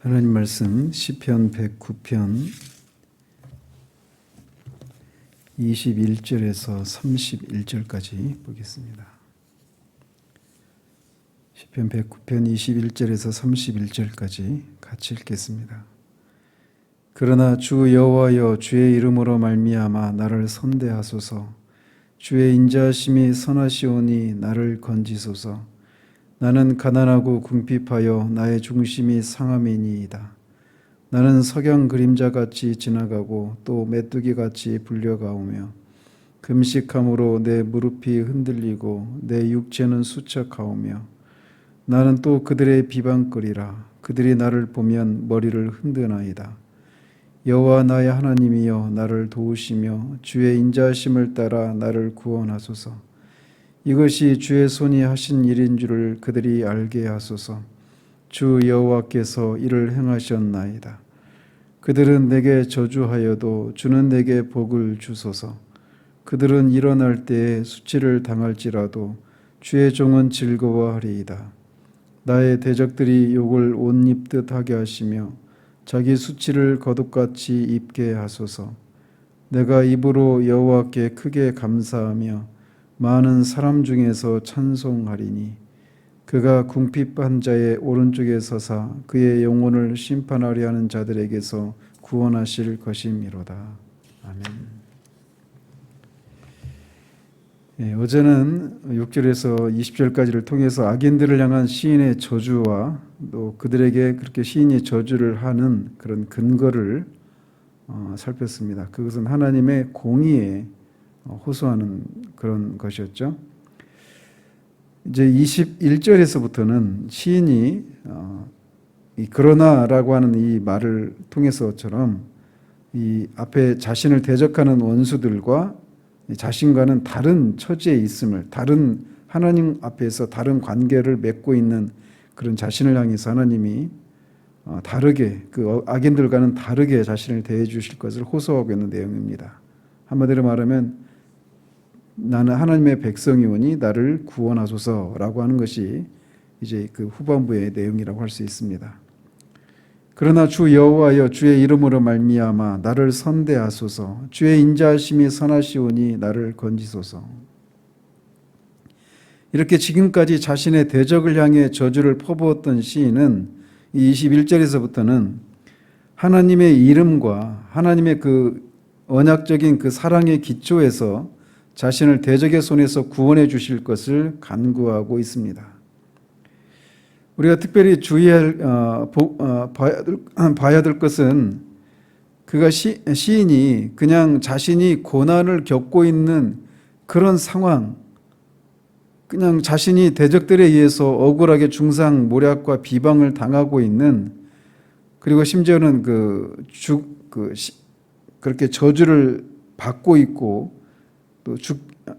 하나님 말씀 시편 109편 21절에서 31절까지 보겠습니다. 시편 109편 21절에서 31절까지 같이 읽겠습니다. 그러나 주 여호와여, 주의 이름으로 말미암아 나를 선대하소서. 주의 인자하심이 선하시오니 나를 건지소서. 나는 가난하고 궁핍하여 나의 중심이 상함이니이다. 나는 석양 그림자같이 지나가고 또 메뚜기같이 불려가오며 금식함으로 내 무릎이 흔들리고 내 육체는 수척하오며 나는 또 그들의 비방거리라. 그들이 나를 보면 머리를 흔드나이다. 여호와 나의 하나님이여, 나를 도우시며 주의 인자하심을 따라 나를 구원하소서. 이것이 주의 손이 하신 일인 줄을 그들이 알게 하소서. 주 여호와께서 이를 행하셨나이다. 그들은 내게 저주하여도 주는 내게 복을 주소서. 그들은 일어날 때에 수치를 당할지라도 주의 종은 즐거워하리이다. 나의 대적들이 욕을 옷 입듯 하게 하시며 자기 수치를 겉옷같이 입게 하소서. 내가 입으로 여호와께 크게 감사하며 많은 사람 중에서 찬송하리니 그가 궁핍한 자의 오른쪽에 서사 그의 영혼을 심판하려 하는 자들에게서 구원하실 것이미로다. 아멘. 어제는 6절에서 20절까지를 통해서 악인들을 향한 시인의 저주와 또 그들에게 그렇게 시인이 저주를 하는 그런 근거를 살폈습니다. 그것은 하나님의 공의에 호소하는 그런 것이었죠. 이제 21절에서부터는 시인이 이 그러나라고 하는 이 말을 통해서처럼 이 앞에 자신을 대적하는 원수들과 자신과는 다른 처지에 있음을, 다른 하나님 앞에서 다른 관계를 맺고 있는 그런 자신을 향해서 하나님이 다르게, 그 악인들과는 다르게 자신을 대해 주실 것을 호소하고 있는 내용입니다. 한마디로 말하면 나는 하나님의 백성이오니 나를 구원하소서라고 하는 것이 이제 그 후반부의 내용이라고 할 수 있습니다. 그러나 주 여호와여, 주의 이름으로 말미암아 나를 선대하소서. 주의 인자하심이 선하시오니 나를 건지소서. 이렇게 지금까지 자신의 대적을 향해 저주를 퍼부었던 시인은 21절에서부터는 하나님의 이름과 하나님의 그 언약적인 그 사랑의 기초에서 자신을 대적의 손에서 구원해 주실 것을 간구하고 있습니다. 우리가 특별히 봐야 될 것은 그가 시인이 그냥 자신이 고난을 겪고 있는 그런 상황, 그냥 자신이 대적들에 의해서 억울하게 중상모략과 비방을 당하고 있는, 그리고 심지어는 그렇게 저주를 받고 있고 또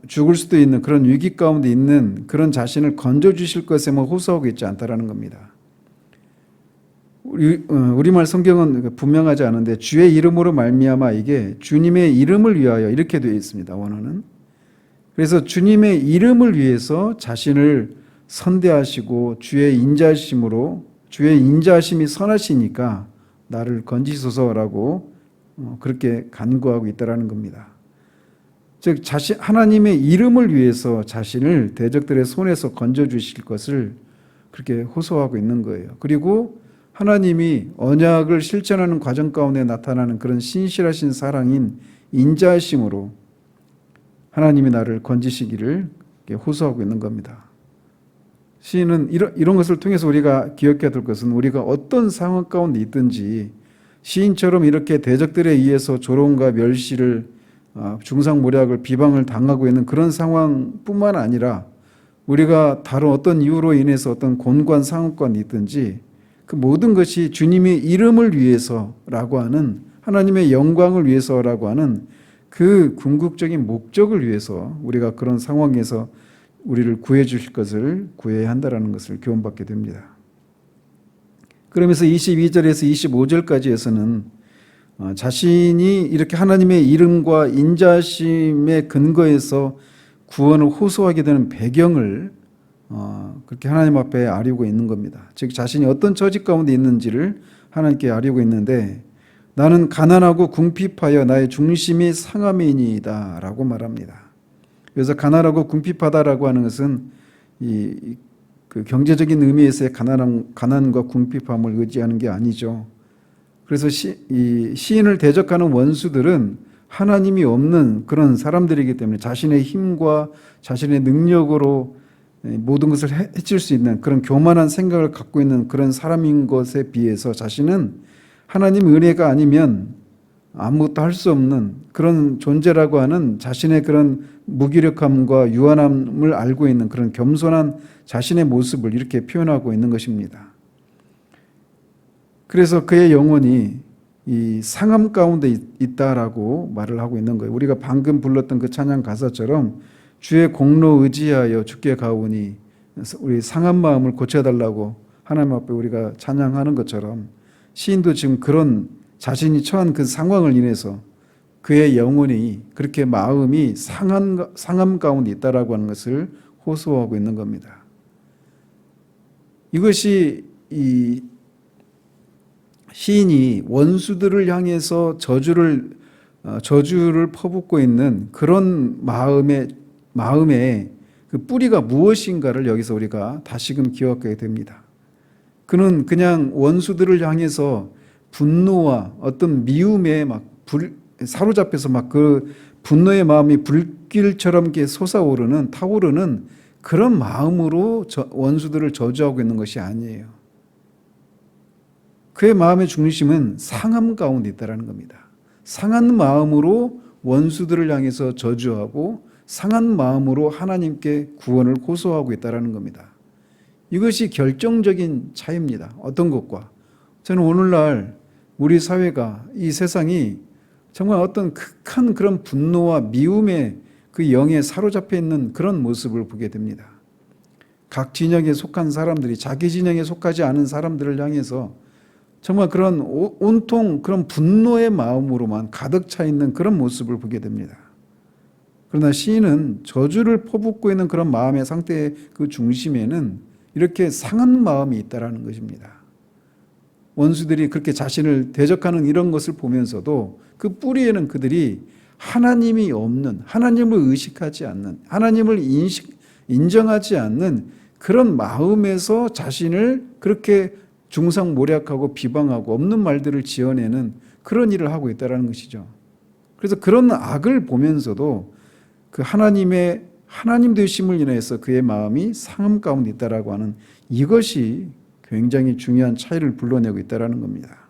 죽을 수도 있는 그런 위기 가운데 있는 그런 자신을 건져주실 것에만 호소하고 있지 않다라는 겁니다. 우리말 성경은 분명하지 않은데 주의 이름으로 말미암아, 이게 주님의 이름을 위하여 이렇게 되어 있습니다. 원어는. 그래서 주님의 이름을 위해서 자신을 선대하시고 주의 인자하심이 선하시니까 나를 건지소서라고 그렇게 간구하고 있다라는 겁니다. 즉 하나님의 이름을 위해서 자신을 대적들의 손에서 건져주실 것을 그렇게 호소하고 있는 거예요. 그리고 하나님이 언약을 실천하는 과정 가운데 나타나는 그런 신실하신 사랑인 인자하심으로 하나님이 나를 건지시기를 호소하고 있는 겁니다. 시인은 이런 것을 통해서 우리가 기억해야 될 것은, 우리가 어떤 상황 가운데 있든지 시인처럼 이렇게 대적들에 의해서 조롱과 멸시를, 중상모략을, 비방을 당하고 있는 그런 상황뿐만 아니라 우리가 다른 어떤 이유로 인해서 어떤 곤고한 상황권이 있든지 그 모든 것이 주님의 이름을 위해서라고 하는, 하나님의 영광을 위해서라고 하는 그 궁극적인 목적을 위해서 우리가 그런 상황에서 우리를 구해 주실 것을 구해야 한다는 것을 교훈받게 됩니다. 그러면서 22절에서 25절까지에서는 자신이 이렇게 하나님의 이름과 인자하심의 근거에서 구원을 호소하게 되는 배경을 그렇게 하나님 앞에 아뢰고 있는 겁니다. 즉 자신이 어떤 처지 가운데 있는지를 하나님께 아뢰고 있는데 나는 가난하고 궁핍하여 나의 중심이 상함이니이다 라고 말합니다. 그래서 가난하고 궁핍하다라고 하는 것은 그 경제적인 의미에서의 가난과 궁핍함을 의지하는 게 아니죠. 그래서 이 시인을 대적하는 원수들은 하나님이 없는 그런 사람들이기 때문에 자신의 힘과 자신의 능력으로 모든 것을 해칠 수 있는 그런 교만한 생각을 갖고 있는 그런 사람인 것에 비해서 자신은 하나님 은혜가 아니면 아무것도 할 수 없는 그런 존재라고 하는 자신의 그런 무기력함과 유한함을 알고 있는 그런 겸손한 자신의 모습을 이렇게 표현하고 있는 것입니다. 그래서 그의 영혼이 이 상함 가운데 있다라고 말을 하고 있는 거예요. 우리가 방금 불렀던 그 찬양 가사처럼 주의 공로 의지하여 주께 가오니 우리 상한 마음을 고쳐달라고 하나님 앞에 우리가 찬양하는 것처럼 시인도 지금 그런 자신이 처한 그 상황을 인해서 그의 영혼이 그렇게 마음이 상함 가운데 있다라고 하는 것을 호소하고 있는 겁니다. 이것이 이 시인이 원수들을 향해서 저주를 퍼붓고 있는 그런 마음의 그 뿌리가 무엇인가를 여기서 우리가 다시금 기억하게 됩니다. 그는 그냥 원수들을 향해서 분노와 어떤 미움에 사로잡혀서 그 분노의 마음이 불길처럼 타오르는 그런 마음으로 원수들을 저주하고 있는 것이 아니에요. 그의 마음의 중심은 상함 가운데 있다는 겁니다. 상한 마음으로 원수들을 향해서 저주하고 상한 마음으로 하나님께 구원을 호소하고 있다는 겁니다. 이것이 결정적인 차이입니다. 어떤 것과? 저는 오늘날 우리 사회가 이 세상이 정말 어떤 극한 그런 분노와 미움의 그 영에 사로잡혀 있는 그런 모습을 보게 됩니다. 각 진영에 속한 사람들이 자기 진영에 속하지 않은 사람들을 향해서 정말 그런 온통 그런 분노의 마음으로만 가득 차 있는 그런 모습을 보게 됩니다. 그러나 시인은 저주를 퍼붓고 있는 그런 마음의 상태의 그 중심에는 이렇게 상한 마음이 있다라는 것입니다. 원수들이 그렇게 자신을 대적하는 이런 것을 보면서도 그 뿌리에는 그들이 하나님이 없는, 하나님을 의식하지 않는, 하나님을 인정하지 않는 그런 마음에서 자신을 그렇게 중상모략하고 비방하고 없는 말들을 지어내는 그런 일을 하고 있다는 것이죠. 그래서 그런 악을 보면서도 그 하나님 되심을 인해서 그의 마음이 상함 가운데 있다라고 하는 이것이 굉장히 중요한 차이를 불러내고 있다는 겁니다.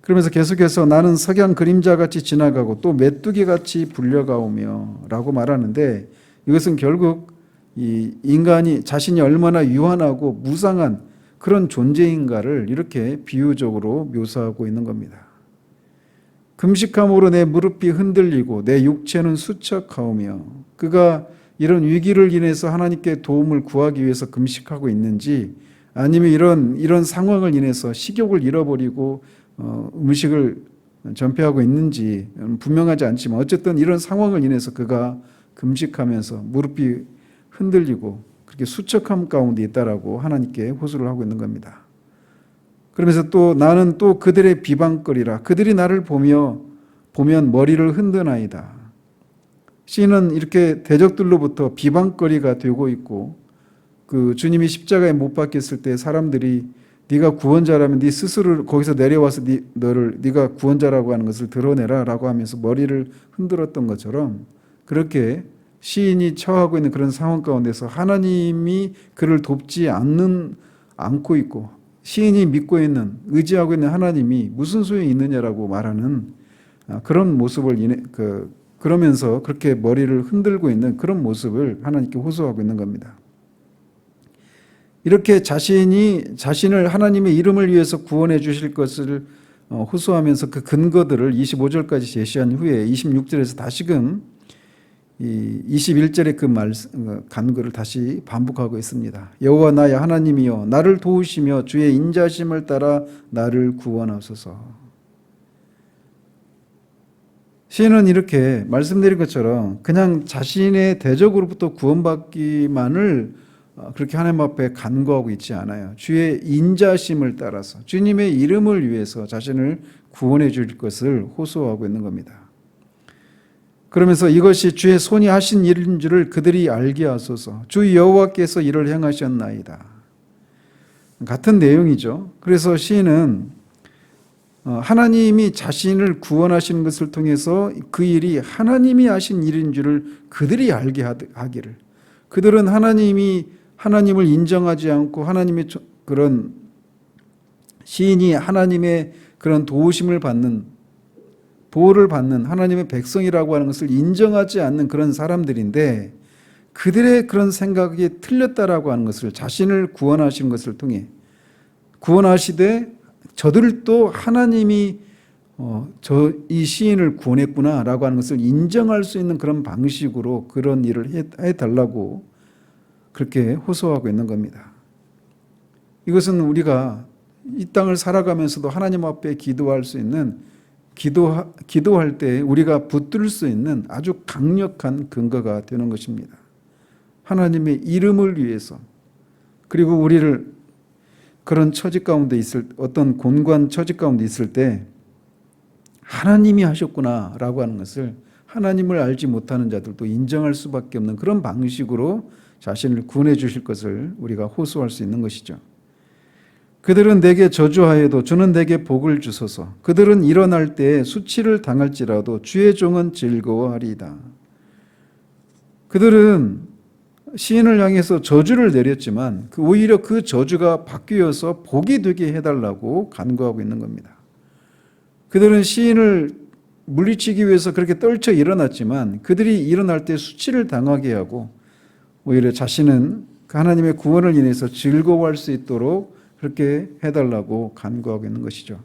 그러면서 계속해서 나는 석양 그림자같이 지나가고 또 메뚜기같이 불려가오며 라고 말하는데 이것은 결국 이 인간이 자신이 얼마나 유한하고 무상한 그런 존재인가를 이렇게 비유적으로 묘사하고 있는 겁니다. 금식함으로 내 무릎이 흔들리고 내 육체는 수척하오며 그가 이런 위기를 인해서 하나님께 도움을 구하기 위해서 금식하고 있는지 아니면 이런 상황을 인해서 식욕을 잃어버리고 음식을 전폐하고 있는지 분명하지 않지만 어쨌든 이런 상황을 인해서 그가 금식하면서 무릎이 흔들리고 그렇게 수척함 가운데 있다라고 하나님께 호소를 하고 있는 겁니다. 그러면서 또 나는 또 그들의 비방거리라 그들이 나를 보면 머리를 흔드나이다. 시인은 이렇게 대적들로부터 비방거리가 되고 있고 그 주님이 십자가에 못 박혔을 때 사람들이 네가 구원자라면 네 스스로 거기서 내려와서 네가 구원자라고 하는 것을 드러내라라고 하면서 머리를 흔들었던 것처럼 그렇게 시인이 처하고 있는 그런 상황 가운데서 하나님이 그를 돕지 않고 있고 시인이 믿고 있는 의지하고 있는 하나님이 무슨 소용이 있느냐라고 말하는 그런 모습을 그러면서 그렇게 머리를 흔들고 있는 그런 모습을 하나님께 호소하고 있는 겁니다. 이렇게 자신을 하나님의 이름을 위해서 구원해 주실 것을 호소하면서 그 근거들을 25절까지 제시한 후에 26절에서 다시금 이 21절의 그 간구를 다시 반복하고 있습니다. 여호와 나의 하나님이여 나를 도우시며 주의 인자심을 따라 나를 구원하소서. 시인은 이렇게 말씀드린 것처럼 그냥 자신의 대적으로부터 구원받기만을 그렇게 하나님 앞에 간구하고 있지 않아요. 주의 인자심을 따라서 주님의 이름을 위해서 자신을 구원해 줄 것을 호소하고 있는 겁니다. 그러면서 이것이 주의 손이 하신 일인 줄을 그들이 알게 하소서. 주 여호와께서 이를 행하셨나이다. 같은 내용이죠. 그래서 시인은 하나님이 자신을 구원하시는 것을 통해서 그 일이 하나님이 하신 일인 줄을 그들이 알게 하기를. 그들은 하나님을 인정하지 않고 하나님의 그런 시인이 하나님의 그런 도우심을 받는 보호를 받는 하나님의 백성이라고 하는 것을 인정하지 않는 그런 사람들인데 그들의 그런 생각이 틀렸다라고 하는 것을 자신을 구원하시는 것을 통해 구원하시되 저들도 하나님이 이 시인을 구원했구나라고 하는 것을 인정할 수 있는 그런 방식으로 그런 일을 해달라고 그렇게 호소하고 있는 겁니다. 이것은 우리가 이 땅을 살아가면서도 하나님 앞에 기도할 수 있는 기도할 때 우리가 붙들 수 있는 아주 강력한 근거가 되는 것입니다. 하나님의 이름을 위해서 그리고 우리를 그런 처지 가운데 어떤 곤고한 처지 가운데 있을 때 하나님이 하셨구나라고 하는 것을 하나님을 알지 못하는 자들도 인정할 수밖에 없는 그런 방식으로 자신을 구원해 주실 것을 우리가 호소할 수 있는 것이죠. 그들은 내게 저주하여도 주는 내게 복을 주소서. 그들은 일어날 때에 수치를 당할지라도 주의 종은 즐거워하리이다. 그들은 시인을 향해서 저주를 내렸지만 오히려 그 저주가 바뀌어서 복이 되게 해달라고 간구하고 있는 겁니다. 그들은 시인을 물리치기 위해서 그렇게 떨쳐 일어났지만 그들이 일어날 때 수치를 당하게 하고 오히려 자신은 하나님의 구원을 인해서 즐거워할 수 있도록 그렇게 해달라고 간구하고 있는 것이죠.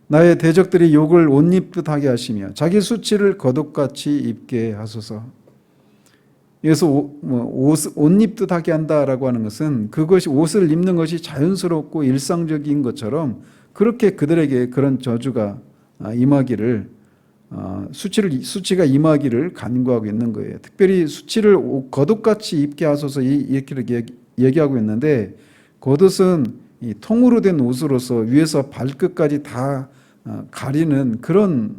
나의 대적들이 욕을 옷 입듯 하게 하시며 자기 수치를 겉옷같이 입게 하소서. 여기서 옷 입듯 하게 한다라고 하는 것은 그것이 옷을 입는 것이 자연스럽고 일상적인 것처럼 그렇게 그들에게 그런 저주가 임하기를 수치가 임하기를 간구하고 있는 거예요. 특별히 수치를 겉옷같이 입게 하소서 이렇게 얘기하고 있는데 겉옷은 이 통으로 된 옷으로서 위에서 발끝까지 다 가리는 그런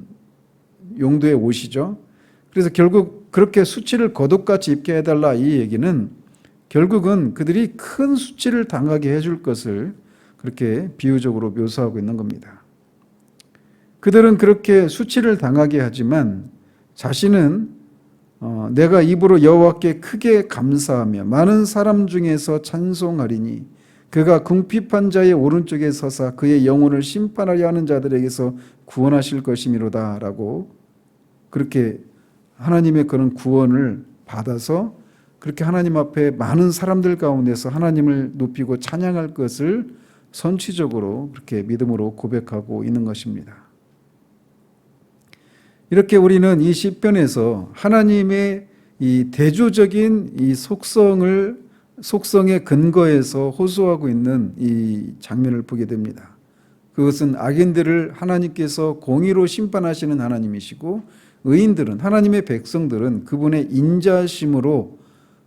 용도의 옷이죠. 그래서 결국 그렇게 수치를 겉옷같이 입게 해달라 이 얘기는 결국은 그들이 큰 수치를 당하게 해줄 것을 그렇게 비유적으로 묘사하고 있는 겁니다. 그들은 그렇게 수치를 당하게 하지만 자신은 내가 입으로 여호와께 크게 감사하며 많은 사람 중에서 찬송하리니 그가 궁핍한 자의 오른쪽에 서사 그의 영혼을 심판하려 하는 자들에게서 구원하실 것이미로다 라고 그렇게 하나님의 그런 구원을 받아서 그렇게 하나님 앞에 많은 사람들 가운데서 하나님을 높이고 찬양할 것을 선취적으로 그렇게 믿음으로 고백하고 있는 것입니다. 이렇게 우리는 이 시편에서 하나님의 이 대조적인 이 속성의 근거에서 호소하고 있는 이 장면을 보게 됩니다. 그것은 악인들을 하나님께서 공의로 심판하시는 하나님이시고 의인들은 하나님의 백성들은 그분의 인자심으로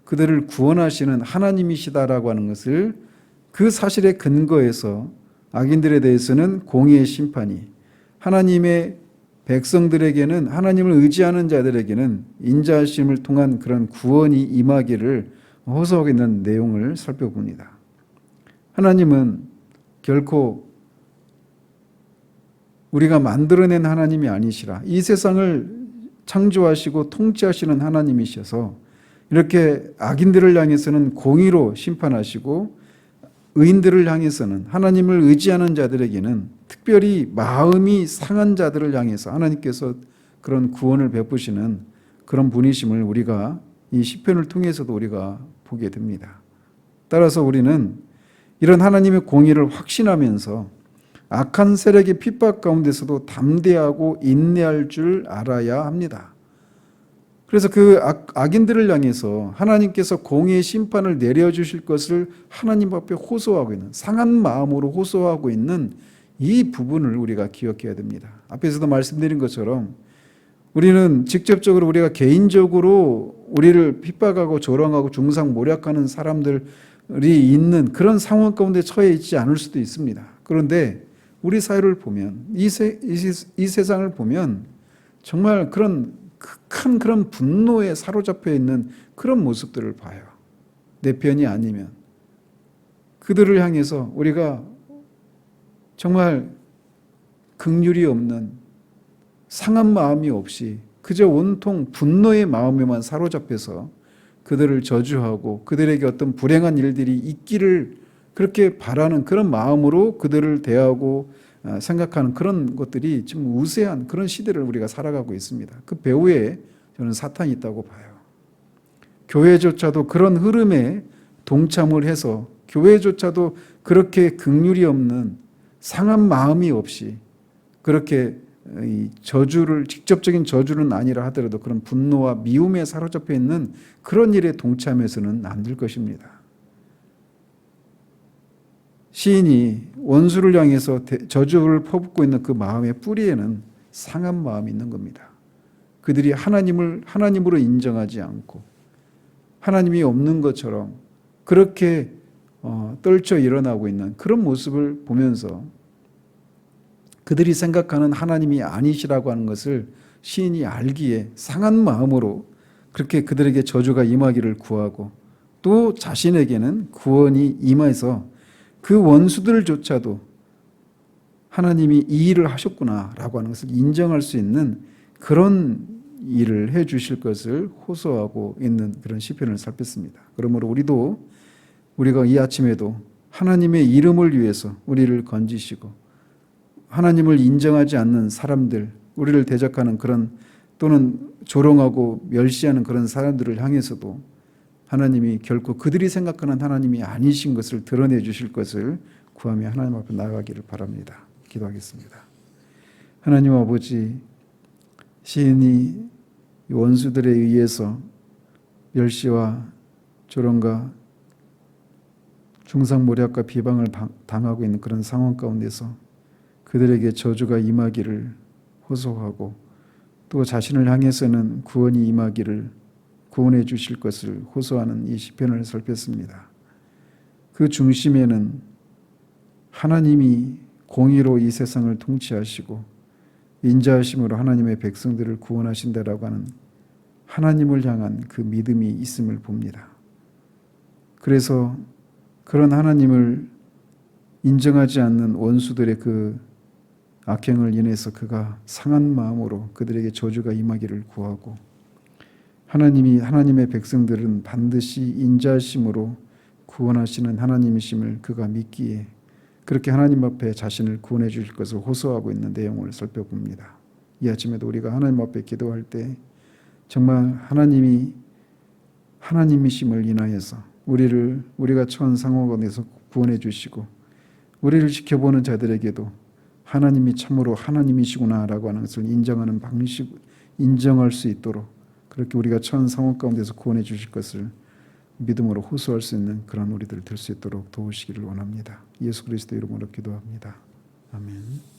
그들을 구원하시는 하나님이시다라고 하는 것을 그 사실의 근거에서 악인들에 대해서는 공의의 심판이 하나님의 백성들에게는 하나님을 의지하는 자들에게는 인자하심을 통한 그런 구원이 임하기를 호소하고 있는 내용을 살펴봅니다. 하나님은 결코 우리가 만들어낸 하나님이 아니시라. 이 세상을 창조하시고 통치하시는 하나님이셔서 이렇게 악인들을 향해서는 공의로 심판하시고 의인들을 향해서는 하나님을 의지하는 자들에게는 특별히 마음이 상한 자들을 향해서 하나님께서 그런 구원을 베푸시는 그런 분이심을 우리가 이 시편을 통해서도 우리가 보게 됩니다. 따라서 우리는 이런 하나님의 공의를 확신하면서 악한 세력의 핍박 가운데서도 담대하고 인내할 줄 알아야 합니다. 그래서 그 악인들을 향해서 하나님께서 공의의 심판을 내려주실 것을 하나님 앞에 호소하고 있는 상한 마음으로 호소하고 있는 이 부분을 우리가 기억해야 됩니다. 앞에서도 말씀드린 것처럼 우리는 직접적으로 우리가 개인적으로 우리를 핍박하고 조롱하고 중상모략하는 사람들이 있는 그런 상황 가운데 처해 있지 않을 수도 있습니다. 그런데 우리 사회를 보면 이 세상을 보면 정말 그런 극한 그런 분노에 사로잡혀 있는 그런 모습들을 봐요. 내 편이 아니면 그들을 향해서 우리가 정말 긍휼이 없는 상한 마음이 없이 그저 온통 분노의 마음에만 사로잡혀서 그들을 저주하고 그들에게 어떤 불행한 일들이 있기를 그렇게 바라는 그런 마음으로 그들을 대하고 생각하는 그런 것들이 좀 우세한 그런 시대를 우리가 살아가고 있습니다. 그 배후에 저는 사탄이 있다고 봐요. 교회조차도 그런 흐름에 동참을 해서 교회조차도 그렇게 긍휼이 없는 상한 마음이 없이 그렇게 저주를 직접적인 저주는 아니라 하더라도 그런 분노와 미움에 사로잡혀 있는 그런 일에 동참해서는 안 될 것입니다. 시인이 원수를 향해서 저주를 퍼붓고 있는 그 마음의 뿌리에는 상한 마음이 있는 겁니다. 그들이 하나님으로 인정하지 않고 하나님이 없는 것처럼 그렇게 떨쳐 일어나고 있는 그런 모습을 보면서 그들이 생각하는 하나님이 아니시라고 하는 것을 시인이 알기에 상한 마음으로 그렇게 그들에게 저주가 임하기를 구하고 또 자신에게는 구원이 임해서 그 원수들조차도 하나님이 이 일을 하셨구나라고 하는 것을 인정할 수 있는 그런 일을 해 주실 것을 호소하고 있는 그런 시편을 살폈습니다. 그러므로 우리가 이 아침에도 하나님의 이름을 위해서 우리를 건지시고 하나님을 인정하지 않는 사람들, 우리를 대적하는 그런 또는 조롱하고 멸시하는 그런 사람들을 향해서도 하나님이 결코 그들이 생각하는 하나님이 아니신 것을 드러내 주실 것을 구하며 하나님 앞에 나아가기를 바랍니다. 기도하겠습니다. 하나님 아버지, 시인이 원수들에 의해서 멸시와 조롱과 중상모략과 비방을 당하고 있는 그런 상황 가운데서 그들에게 저주가 임하기를 호소하고 또 자신을 향해서는 구원이 임하기를 구원해 주실 것을 호소하는 이 시편을 살폈습니다. 그 중심에는 하나님이 공의로 이 세상을 통치하시고 인자하심으로 하나님의 백성들을 구원하신다라고 하는 하나님을 향한 그 믿음이 있음을 봅니다. 그래서 그런 하나님을 인정하지 않는 원수들의 그 악행을 인해서 그가 상한 마음으로 그들에게 저주가 임하기를 구하고 하나님의 백성들은 반드시 인자하심으로 구원하시는 하나님이심을 그가 믿기에 그렇게 하나님 앞에 자신을 구원해 주실 것을 호소하고 있는 내용을 살펴봅니다. 이 아침에도 우리가 하나님 앞에 기도할 때 정말 하나님이심을 인하여서 우리가 처한 상황 가운데서 구원해 주시고 우리를 지켜보는 자들에게도 하나님이 참으로 하나님이시구나라고 하는 것을 인정할 수 있도록 그렇게 우리가 처한 상황 가운데서 구원해 주실 것을 믿음으로 호소할 수 있는 그런 우리들 될 수 있도록 도우시기를 원합니다. 예수 그리스도 이름으로 기도합니다. 아멘.